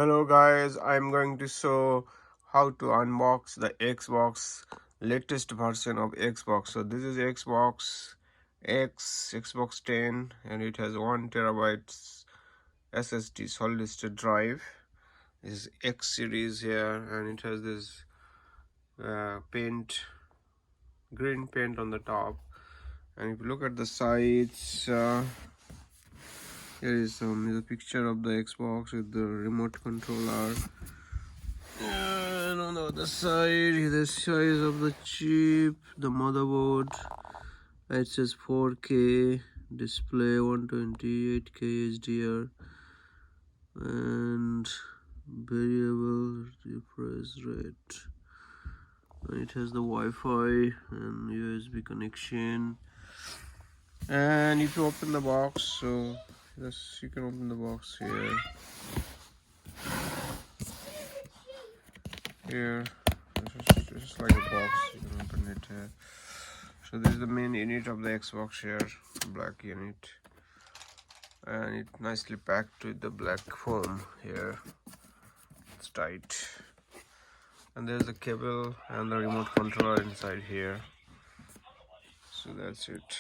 Hello guys, I'm going to show how to unbox the Xbox latest version of Xbox. So this is Xbox X, Xbox 10, and it has 1 TB SSD solid state drive. This is X series here, and it has this green paint on the top. And if you look at the sides, here is a picture of the Xbox with the remote controller. And on the other side, the size of the chip, the motherboard. It says 4K display, 128K HDR, and variable refresh rate. And it has the Wi-Fi and USB connection. And if you open the box, so yes, you can open the box here. Here, this is like a box. You can open it here. So this is the main unit of the Xbox here, black unit, and it nicely packed with the black foam here. It's tight, and there's the cable and the remote controller inside here. So that's it.